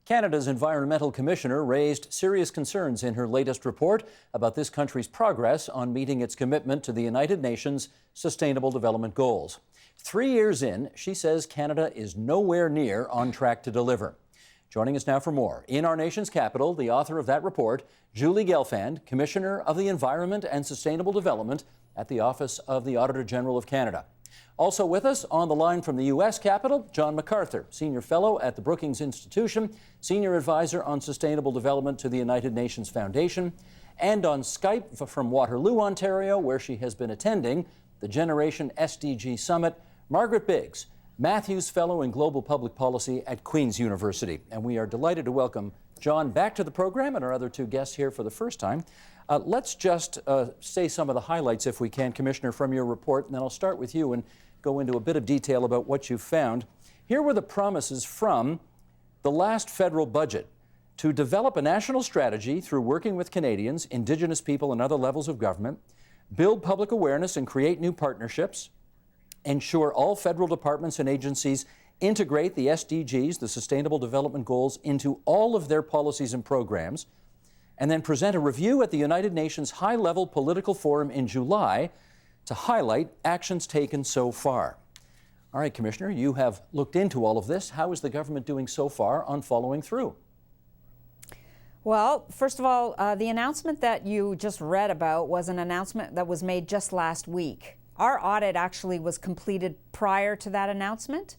Canada's Environmental Commissioner raised serious concerns in her latest report about this country's progress on meeting its commitment to the United Nations Sustainable Development Goals. 3 years in, she says Canada is nowhere near on track to deliver. Joining us now for more, in our nation's capital, the author of that report, Julie Gelfand, Commissioner of the Environment and Sustainable Development at the Office of the Auditor General of Canada. Also with us on the line from the U.S. Capitol, John MacArthur, Senior Fellow at the Brookings Institution, Senior Advisor on Sustainable Development to the United Nations Foundation, and on Skype from Waterloo, Ontario, where she has been attending the Generation SDG Summit, Margaret Biggs, Matthews Fellow in Global Public Policy at Queen's University. And we are delighted to welcome John back to the program and our other two guests here for the first time. Let's just say some of the highlights, if we can, Commissioner, from your report, and then I'll start with you and go into a bit of detail about what you found. Here were the promises from the last federal budget to develop a national strategy through working with Canadians, Indigenous people, and other levels of government, build public awareness and create new partnerships, ensure all federal departments and agencies integrate the SDGs, the Sustainable Development Goals, into all of their policies and programs, and then present a review at the United Nations High-Level Political Forum in July to highlight actions taken so far. All right, Commissioner, you have looked into all of this. How is the government doing so far on following through? Well, first of all, the announcement that you just read about was an announcement that was made just last week. Our audit actually was completed prior to that announcement.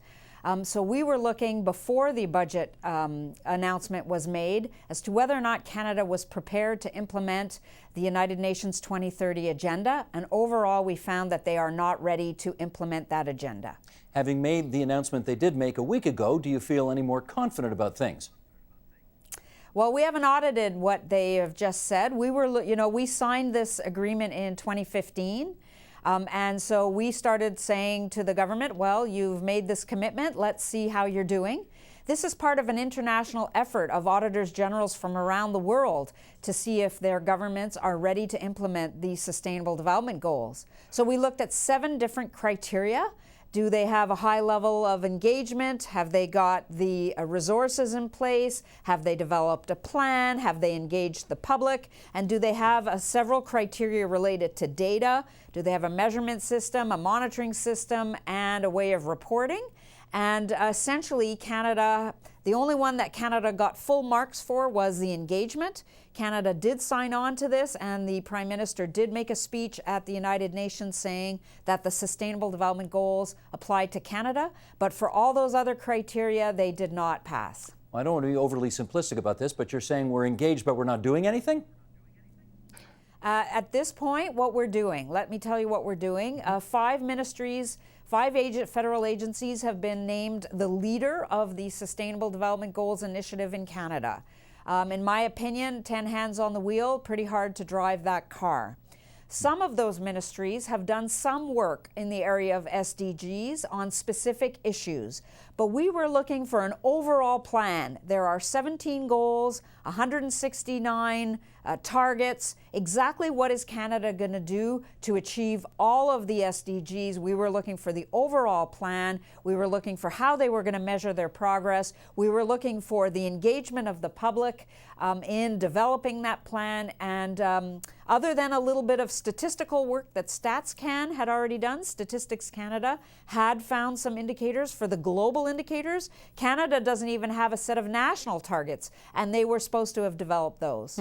So we were looking before the budget announcement was made as to whether or not Canada was prepared to implement the United Nations 2030 agenda, and overall we found that they are not ready to implement that agenda. Having made the announcement they did make a week ago, do you feel any more confident about things? Well, we haven't audited what they have just said. We signed this agreement in 2015. And so we started saying to the government, well, you've made this commitment, let's see how you're doing. This is part of an international effort of auditors generals from around the world to see if their governments are ready to implement these Sustainable Development Goals. So we looked at 7 different criteria. Do they have a high level of engagement? Have they got the resources in place? Have they developed a plan? Have they engaged the public? And do they have several criteria related to data? Do they have a measurement system, a monitoring system, and a way of reporting? And essentially, Canada, the only one that Canada got full marks for was the engagement. Canada did sign on to this, and the Prime Minister did make a speech at the United Nations saying that the Sustainable Development Goals applied to Canada, but for all those other criteria, they did not pass. Well, I don't want to be overly simplistic about this, but you're saying we're engaged, but we're not doing anything? At this point, what we're doing, let me tell you what we're doing. 5 ministries, 5 federal agencies have been named the leader of the Sustainable Development Goals Initiative in Canada. In my opinion, 10 hands on the wheel, pretty hard to drive that car. Some of those ministries have done some work in the area of SDGs on specific issues, but we were looking for an overall plan. There are 17 goals, 169 targets. Exactly what is Canada going to do to achieve all of the SDGs? We were looking for the overall plan. We were looking for how they were going to measure their progress. We were looking for the engagement of the public in developing that plan. And other than a little bit of statistical work that StatsCan had already done, Statistics Canada had found some indicators for the global indicators. Canada doesn't even have a set of national targets, and they were supposed to have developed those.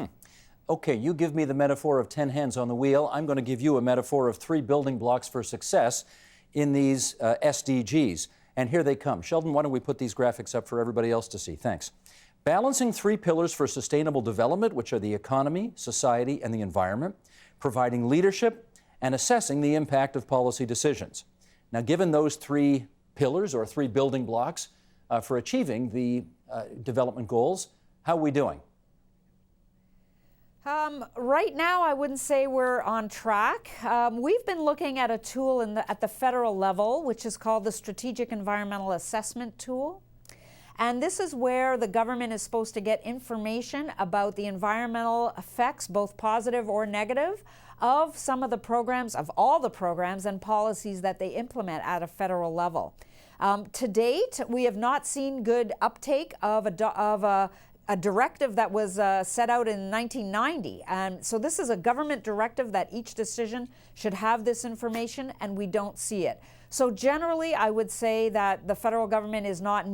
Okay, you give me the metaphor of 10 hands on the wheel. I'm going to give you a metaphor of 3 building blocks for success in these SDGs. And here they come. Sheldon, why don't we put these graphics up for everybody else to see? Thanks. Balancing 3 pillars for sustainable development, which are the economy, society, and the environment, providing leadership, and assessing the impact of policy decisions. Now, given those 3 pillars or 3 building blocks for achieving the development goals, how are we doing? Right now, I wouldn't say we're on track. We've been looking at a tool at the federal level, which is called the Strategic Environmental Assessment Tool. And this is where the government is supposed to get information about the environmental effects, both positive or negative, of some of the programs, of all the programs and policies that they implement at a federal level. To date, we have not seen good uptake of a directive that was set out in 1990. And so this is a government directive that each decision should have this information, and we don't see it. So generally, I would say that the federal government is not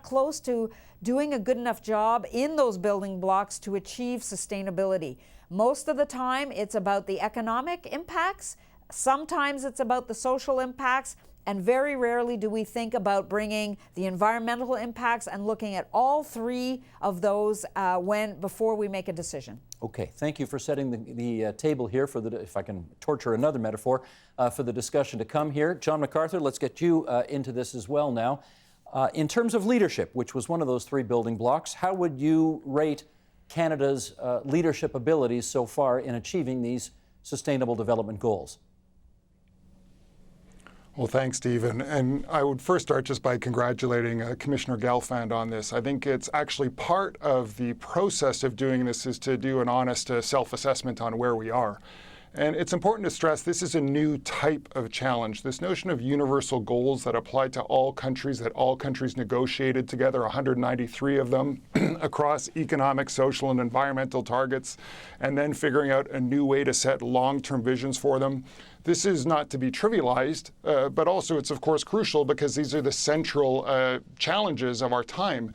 close to doing a good enough job in those building blocks to achieve sustainability. Most of the time, it's about the economic impacts. Sometimes it's about the social impacts. And very rarely do we think about bringing the environmental impacts and looking at all three of those before we make a decision. Okay, thank you for setting the table here for if I can torture another metaphor, for the discussion to come here. John MacArthur, let's get you into this as well now. In terms of leadership, which was one of those three building blocks, how would you rate Canada's leadership abilities so far in achieving these Sustainable Development Goals? Well, thanks, Stephen. And I would first start just by congratulating Commissioner Gelfand on this. I think it's actually part of the process of doing this is to do an honest self-assessment on where we are. And it's important to stress this is a new type of challenge. This notion of universal goals that apply to all countries, that all countries negotiated together, 193 of them, across economic, social, and environmental targets, and then figuring out a new way to set long-term visions for them. This is not to be trivialized, but also it's of course crucial because these are the central challenges of our time.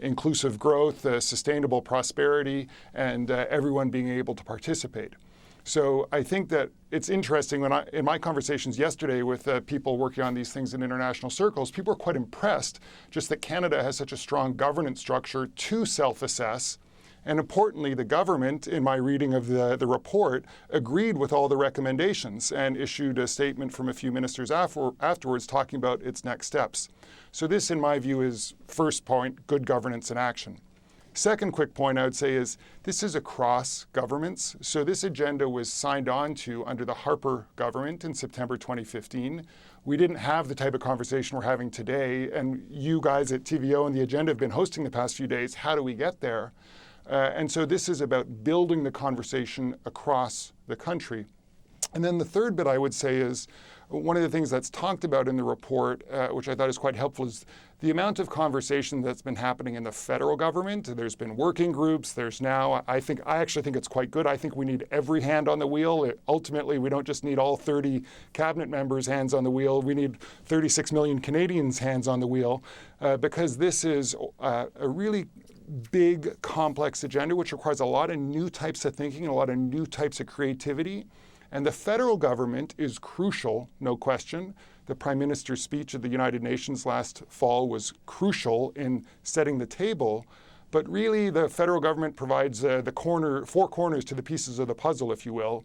Inclusive growth, sustainable prosperity, and everyone being able to participate. So I think that it's interesting in my conversations yesterday with people working on these things in international circles, people are quite impressed just that Canada has such a strong governance structure to self-assess. And importantly, the government, in my reading of the report, agreed with all the recommendations and issued a statement from a few ministers afterwards talking about its next steps. So this, in my view, is first point, good governance in action. Second quick point I would say is this is across governments. So this agenda was signed on to under the Harper government in September 2015. We didn't have the type of conversation we're having today. And you guys at TVO and the agenda have been hosting the past few days. How do we get there? And so this is about building the conversation across the country. And then the third bit I would say is one of the things that's talked about in the report, which I thought is quite helpful, is the amount of conversation that's been happening in the federal government. There's been working groups. There's now, I actually think it's quite good. I think we need every hand on the wheel. Ultimately, we don't just need all 30 cabinet members' hands on the wheel. We need 36 million Canadians' hands on the wheel because this is a really big, complex agenda, which requires a lot of new types of thinking and a lot of new types of creativity. And the federal government is crucial, no question. The Prime Minister's speech at the United Nations last fall was crucial in setting the table. But really, the federal government provides four corners to the pieces of the puzzle, if you will.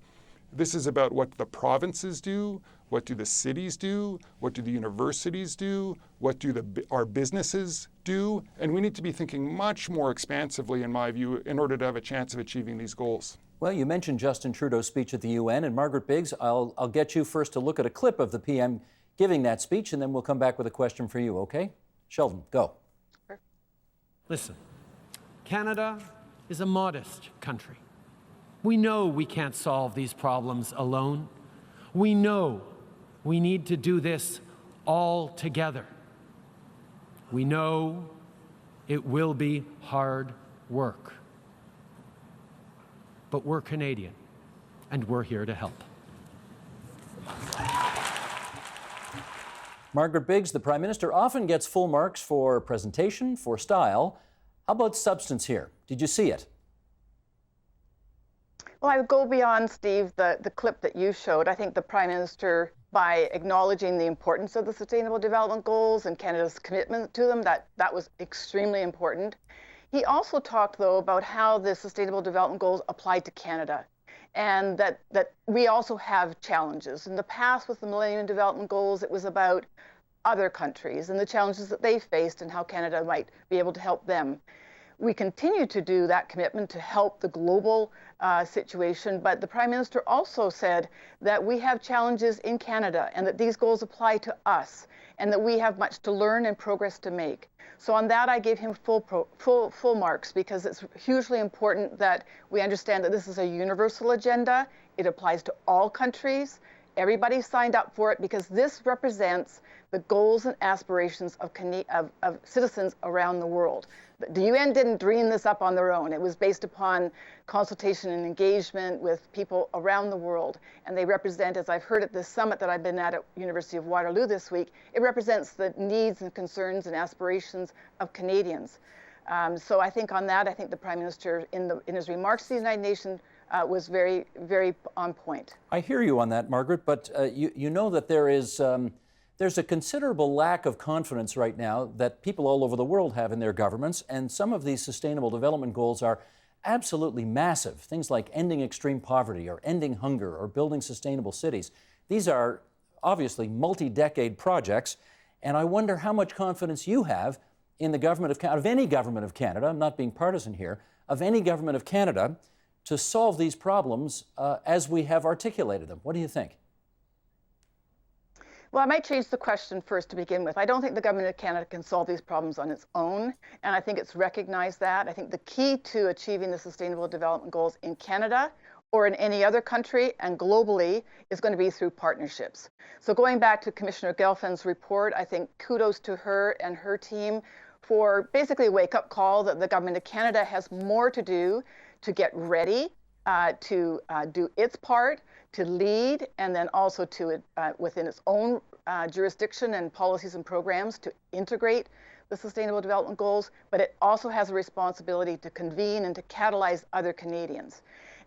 This is about what the provinces do, what do the cities do, what do the universities do, what do our businesses do, and we need to be thinking much more expansively, in my view, in order to have a chance of achieving these goals. Well, you mentioned Justin Trudeau's speech at the UN, and Margaret Biggs, I'll get you first to look at a clip of the PM giving that speech, and then we'll come back with a question for you, okay? Sheldon, go. Listen, Canada is a modest country. We know we can't solve these problems alone. We know we need to do this all together. We know it will be hard work. But we're Canadian, and we're here to help. Margaret Biggs, the Prime Minister often gets full marks for presentation, for style. How about substance here? Did you see it? Well, I would go beyond, Steve, the clip that you showed. I think the Prime Minister, by acknowledging the importance of the Sustainable Development Goals and Canada's commitment to them, that was extremely important. He also talked, though, about how the Sustainable Development Goals apply to Canada, and that we also have challenges. In the past, with the Millennium Development Goals, it was about other countries and the challenges that they faced and how Canada might be able to help them. We continue to do that commitment to help the global situation, but the Prime Minister also said that we have challenges in Canada and that these goals apply to us and that we have much to learn and progress to make. So on that, I gave him full marks because it's hugely important that we understand that this is a universal agenda. It applies to all countries. Everybody signed up for it because this represents the goals and aspirations of citizens around the world. The UN didn't dream this up on their own. It was based upon consultation and engagement with people around the world. And they represent, as I've heard at this summit that I've been at University of Waterloo this week, it represents the needs and concerns and aspirations of Canadians. So I think on that, I think the Prime Minister in his remarks to the United Nations was very, very on point. I hear you on that, Margaret, but you know that there's a considerable lack of confidence right now that people all over the world have in their governments, and some of these sustainable development goals are absolutely massive. Things like ending extreme poverty or ending hunger or building sustainable cities. These are obviously multi-decade projects, and I wonder how much confidence you have in the government of any government of Canada, I'm not being partisan here, of any government of Canada to solve these problems as we have articulated them. What do you think? Well, I might change the question first to begin with. I don't think the government of Canada can solve these problems on its own, and I think it's recognized that. I think the key to achieving the Sustainable Development Goals in Canada or in any other country and globally is going to be through partnerships. So going back to Commissioner Gelfand's report, I think kudos to her and her team for basically a wake-up call that the government of Canada has more to do to get ready to do its part, to lead, and then also to, within its own jurisdiction and policies and programs, to integrate the Sustainable Development Goals, but it also has a responsibility to convene and to catalyze other Canadians.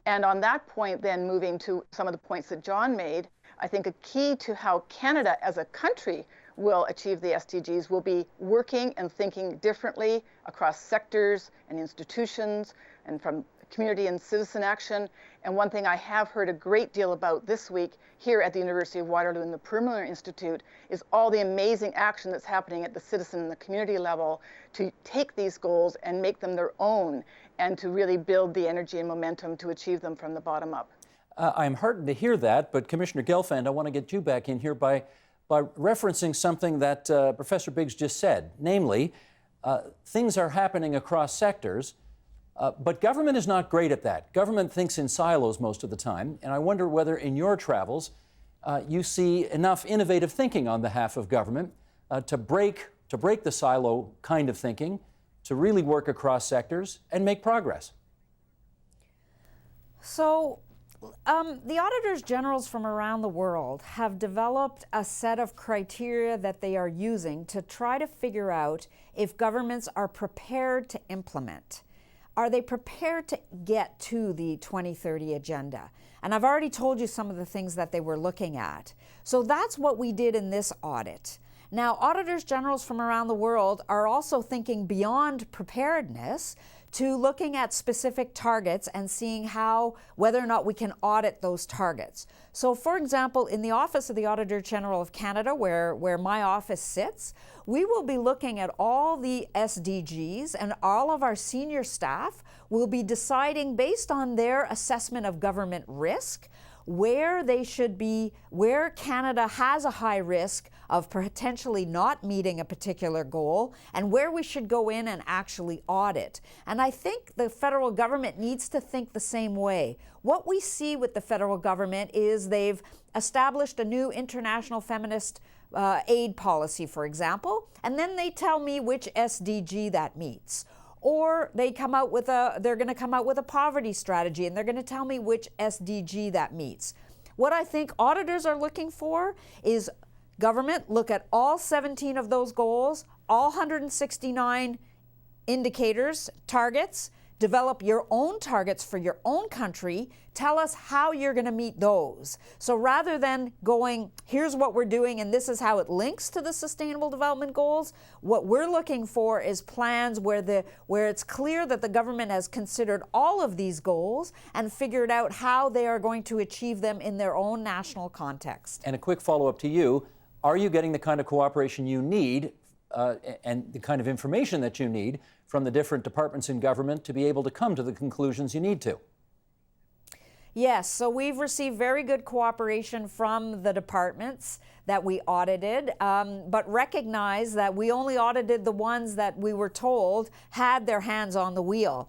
And on that point, then moving to some of the points that John made, I think a key to how Canada as a country will achieve the SDGs will be working and thinking differently across sectors and institutions and from community and citizen action. And one thing I have heard a great deal about this week here at the University of Waterloo in the Perimeter Institute is all the amazing action that's happening at the citizen and the community level to take these goals and make them their own and to really build the energy and momentum to achieve them from the bottom up. I'm heartened to hear that, but Commissioner Gelfand, I want to get you back in here by referencing something that Professor Biggs just said, namely, things are happening across sectors, but government is not great at that. Government thinks in silos most of the time, and I wonder whether in your travels you see enough innovative thinking on behalf of government to break the silo kind of thinking, to really work across sectors and make progress. So, the auditors generals from around the world have developed a set of criteria that they are using to try to figure out if governments are prepared to implement. Are they prepared to get to the 2030 agenda? And I've already told you some of the things that they were looking at. So that's what we did in this audit. Now, auditors generals from around the world are also thinking beyond preparedness to looking at specific targets and seeing whether or not we can audit those targets. So for example, in the Office of the Auditor General of Canada, where my office sits, we will be looking at all the SDGs, and all of our senior staff will be deciding based on their assessment of government risk, where they should be, where Canada has a high risk of potentially not meeting a particular goal, and where we should go in and actually audit. And I think the federal government needs to think the same way. What we see with the federal government is they've established a new international feminist aid policy, for example, and then they tell me which SDG that meets. Or they're going to come out with a poverty strategy, and they're going to tell me which SDG that meets. What I think auditors are looking for is government look at all 17 of those goals, all 169 indicators, targets, develop your own targets for your own country, tell us how you're going to meet those. So rather than going, here's what we're doing and this is how it links to the Sustainable Development Goals, what we're looking for is plans where it's clear that the government has considered all of these goals and figured out how they are going to achieve them in their own national context. And a quick follow-up to you, are you getting the kind of cooperation you need and the kind of information that you need from the different departments in government to be able to come to the conclusions you need to? Yes, so we've received very good cooperation from the departments that we audited, but recognize that we only audited the ones that we were told had their hands on the wheel.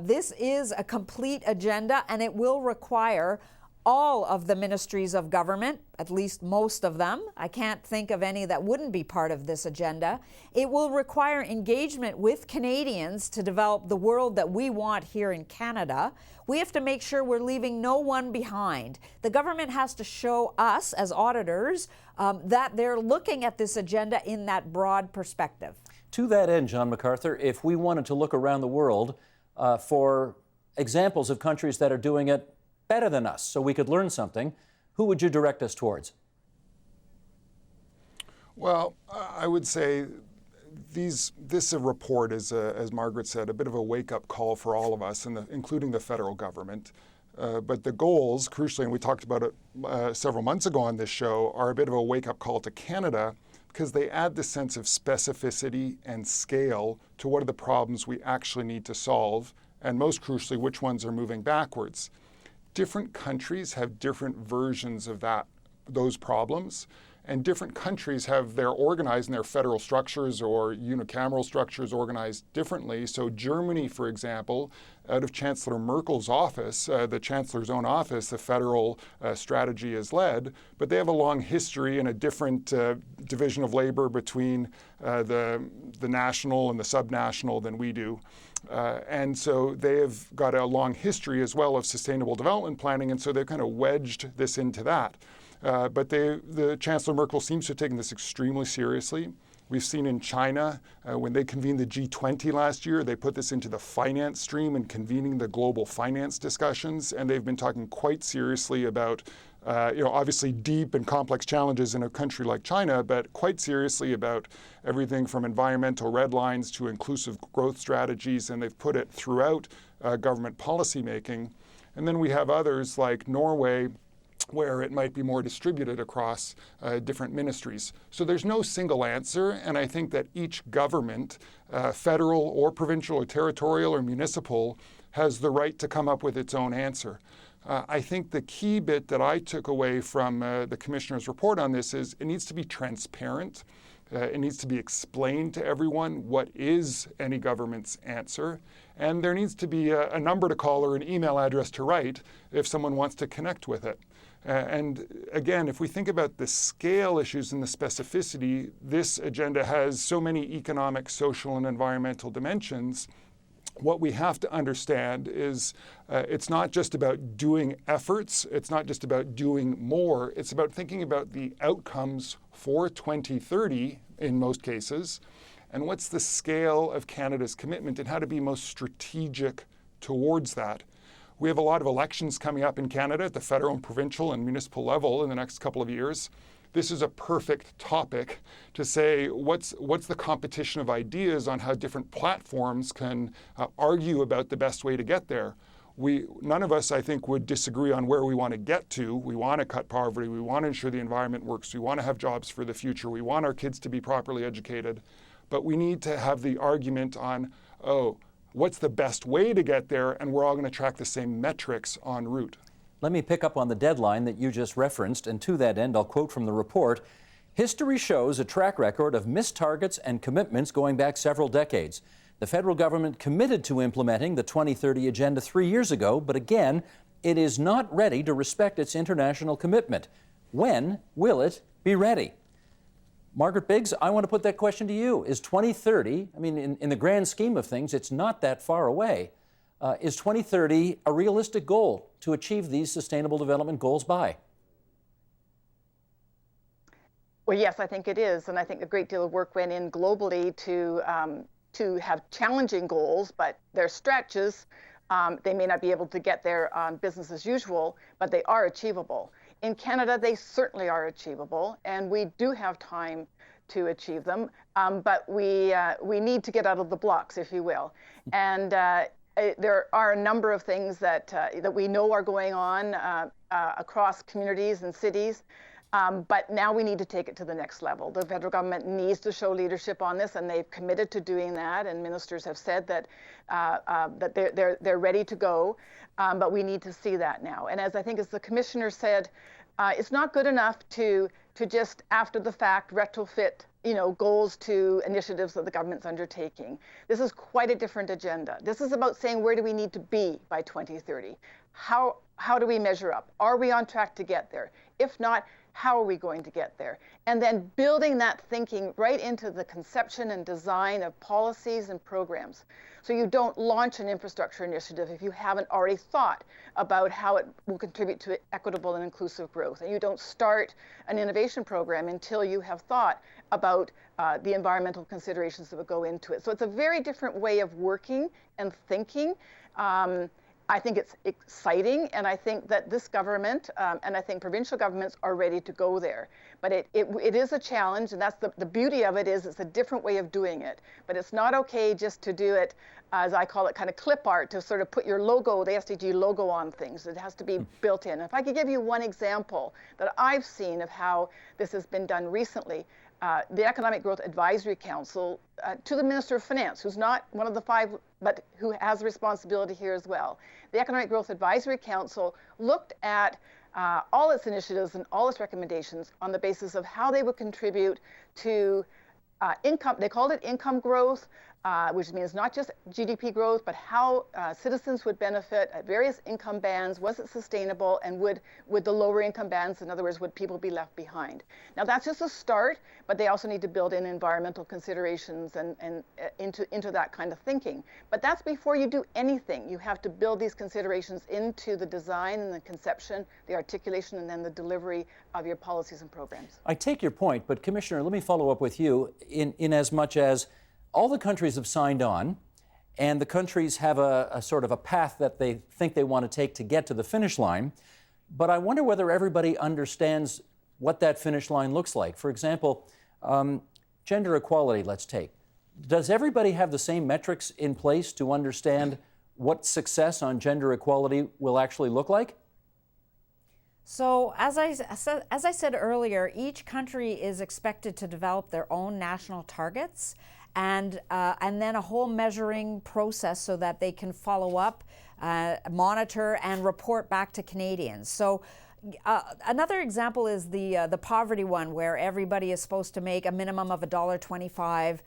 This is a complete agenda, and it will require all of the ministries of government, at least most of them. I can't think of any that wouldn't be part of this agenda. It will require engagement with Canadians to develop the world that we want here in Canada. We have to make sure we're leaving no one behind. The government has to show us as auditors that they're looking at this agenda in that broad perspective. To that end, John MacArthur, if we wanted to look around the world for examples of countries that are doing it better than us, so we could learn something, who would you direct us towards? Well, I would say this report is, as Margaret said, a bit of a wake-up call for all of us, including the federal government. But the goals, crucially, and we talked about it several months ago on this show, are a bit of a wake-up call to Canada because they add the sense of specificity and scale to what are the problems we actually need to solve, and most crucially, which ones are moving backwards. Different countries have different versions of those problems, and different countries have their organized in their federal structures or unicameral structures organized differently. So Germany, for example, out of Chancellor Merkel's office, the Chancellor's own office, the federal strategy is led, but they have a long history and a different division of labor between the national and the subnational than we do. And so they have got a long history as well of sustainable development planning, and so they've kind of wedged this into that. But the Chancellor Merkel seems to have taken this extremely seriously. We've seen in China, when they convened the G20 last year, they put this into the finance stream and convening the global finance discussions, and they've been talking quite seriously about obviously deep and complex challenges in a country like China, but quite seriously about everything from environmental red lines to inclusive growth strategies, and they've put it throughout government policy making. And then we have others like Norway, where it might be more distributed across different ministries. So there's no single answer, and I think that each government, federal or provincial or territorial or municipal, has the right to come up with its own answer. I think the key bit that I took away from the Commissioner's report on this is it needs to be transparent. It needs to be explained to everyone what is any government's answer. And there needs to be a number to call or an email address to write if someone wants to connect with it. And again, if we think about the scale issues and the specificity, this agenda has so many economic, social, and environmental dimensions. What we have to understand is it's not just about doing efforts, it's not just about doing more, it's about thinking about the outcomes for 2030 in most cases, and what's the scale of Canada's commitment and how to be most strategic towards that. We have a lot of elections coming up in Canada at the federal and provincial and municipal level in the next couple of years. This is a perfect topic to say what's the competition of ideas on how different platforms can argue about the best way to get there. None of us, I think, would disagree on where we want to get to. We want to cut poverty. We want to ensure the environment works. We want to have jobs for the future. We want our kids to be properly educated. But we need to have the argument on, what's the best way to get there? And we're all going to track the same metrics en route. Let me pick up on the deadline that you just referenced, and to that end, I'll quote from the report. History shows a track record of missed targets and commitments going back several decades. The federal government committed to implementing the 2030 Agenda 3 years ago, but again, it is not ready to respect its international commitment. When will it be ready? Margaret Biggs, I want to put that question to you. Is 2030, I mean, in the grand scheme of things, it's not that far away. Is 2030 a realistic goal to achieve these Sustainable Development Goals by? Well, yes, I think it is. And I think a great deal of work went in globally to have challenging goals, but they're stretches. They may not be able to get there on business as usual, but they are achievable. In Canada, they certainly are achievable, and we do have time to achieve them, but we need to get out of the blocks, if you will. And there are a number of things that we know are going on across communities and cities, but now we need to take it to the next level. The federal government needs to show leadership on this, and they've committed to doing that, and ministers have said that they're ready to go, but we need to see that now. And as the Commissioner said, it's not good enough to just after the fact retrofit goals to initiatives that the government's undertaking. This is quite a different agenda. This is about saying, where do we need to be by 2030? How how do we measure up? Are we on track to get there? If not, how are we going to get there? And then building that thinking right into the conception and design of policies and programs. So you don't launch an infrastructure initiative if you haven't already thought about how it will contribute to equitable and inclusive growth. And you don't start an innovation program until you have thought about the environmental considerations that would go into it. So it's a very different way of working and thinking. I think it's exciting, and I think that this government and I think provincial governments are ready to go there. But it is a challenge, and that's the beauty of it is it's a different way of doing it. But it's not okay just to do it, as I call it, kind of clip art, to sort of put your logo, the SDG logo on things. It has to be built in. If I could give you one example that I've seen of how this has been done recently, the Economic Growth Advisory Council to the Minister of Finance, who's not one of the 5, but who has a responsibility here as well. The Economic Growth Advisory Council looked at all its initiatives and all its recommendations on the basis of how they would contribute to income. They called it income growth, which means not just GDP growth, but how citizens would benefit at various income bands. Was it sustainable? And would the lower income bands, in other words, would people be left behind? Now that's just a start, but they also need to build in environmental considerations and into that kind of thinking. But that's before you do anything. You have to build these considerations into the design and the conception, the articulation, and then the delivery of your policies and programs. I take your point, but Commissioner, let me follow up with you in as much as all the countries have signed on, and the countries have a sort of a path that they think they want to take to get to the finish line. But I wonder whether everybody understands what that finish line looks like. For example, gender equality, let's take. Does everybody have the same metrics in place to understand what success on gender equality will actually look like? So as I said earlier, each country is expected to develop their own national targets and then a whole measuring process so that they can follow up, monitor, and report back to Canadians. So another example is the poverty one, where everybody is supposed to make a minimum of $1.25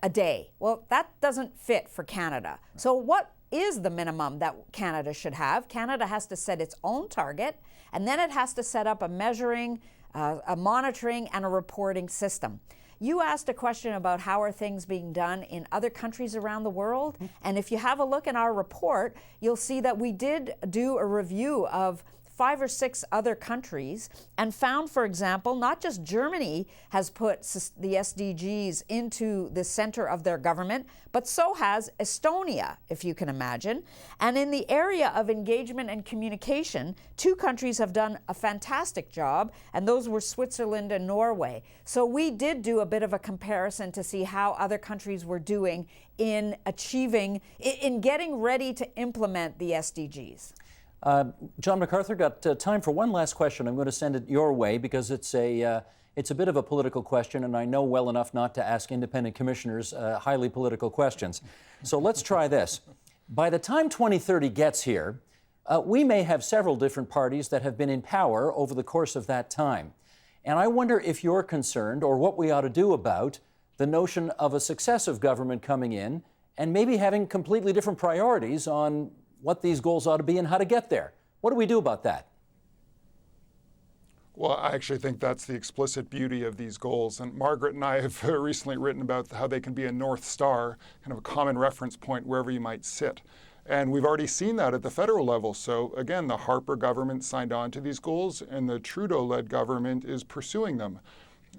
a day. Well, that doesn't fit for Canada. So what is the minimum that Canada should have? Canada has to set its own target, and then it has to set up a measuring, a monitoring, and a reporting system. You asked a question about how are things being done in other countries around the world, and if you have a look in our report, you'll see that we did do a review of 5 or 6 other countries and found, for example, not just Germany has put the SDGs into the center of their government, but so has Estonia, if you can imagine. And in the area of engagement and communication, 2 countries have done a fantastic job, and those were Switzerland and Norway. So we did do a bit of a comparison to see how other countries were doing in achieving, in getting ready to implement the SDGs. John MacArthur, got time for one last question. I'm going to send it your way because it's a bit of a political question, and I know well enough not to ask independent commissioners highly political questions. So let's try this. By the time 2030 gets here, we may have several different parties that have been in power over the course of that time. And I wonder if you're concerned, or what we ought to do about the notion of a successive government coming in and maybe having completely different priorities on what these goals ought to be and how to get there. What do we do about that? Well, I actually think that's the explicit beauty of these goals. And Margaret and I have recently written about how they can be a North Star, kind of a common reference point wherever you might sit. And we've already seen that at the federal level. So again, the Harper government signed on to these goals, and the Trudeau-led government is pursuing them.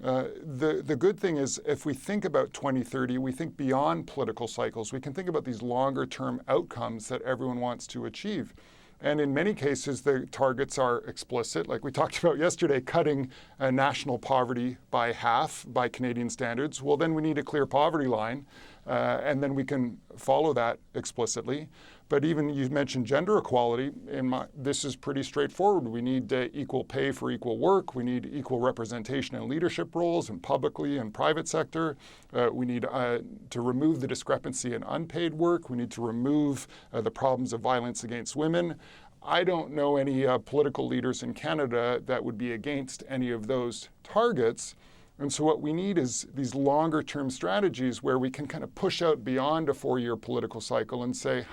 The good thing is, if we think about 2030, we think beyond political cycles. We can think about these longer-term outcomes that everyone wants to achieve. And in many cases, the targets are explicit. Like we talked about yesterday, cutting national poverty by half by Canadian standards. Well, then we need a clear poverty line, and then we can follow that explicitly. But even you mentioned gender equality. This is pretty straightforward. We need equal pay for equal work. We need equal representation in leadership roles in publicly and private sector. We need to remove the discrepancy in unpaid work. We need to remove the problems of violence against women. I don't know any political leaders in Canada that would be against any of those targets. And so what we need is these longer term strategies where we can kind of push out beyond a 4-year political cycle and say,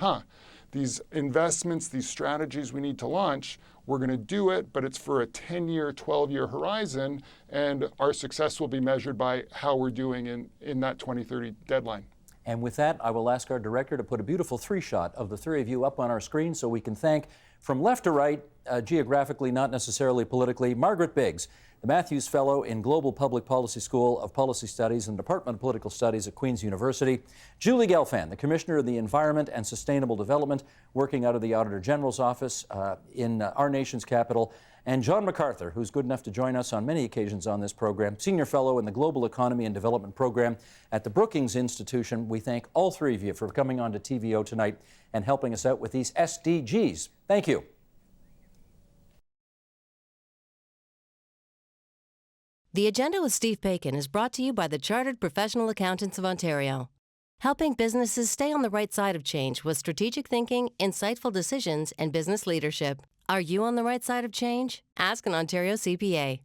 these investments, these strategies we need to launch, we're going to do it, but it's for a 10-year, 12-year horizon, and our success will be measured by how we're doing in that 2030 deadline. And with that, I will ask our director to put a beautiful three-shot of the three of you up on our screen so we can thank, from left to right, geographically, not necessarily politically, Margaret Biggs, the Matthews Fellow in Global Public Policy School of Policy Studies and Department of Political Studies at Queen's University, Julie Gelfand, the Commissioner of the Environment and Sustainable Development, working out of the Auditor General's office in our nation's capital, and John MacArthur, who's good enough to join us on many occasions on this program, Senior Fellow in the Global Economy and Development Program at the Brookings Institution. We thank all three of you for coming on to TVO tonight and helping us out with these SDGs. Thank you. The Agenda with Steve Paikin is brought to you by the Chartered Professional Accountants of Ontario, helping businesses stay on the right side of change with strategic thinking, insightful decisions, and business leadership. Are you on the right side of change? Ask an Ontario CPA.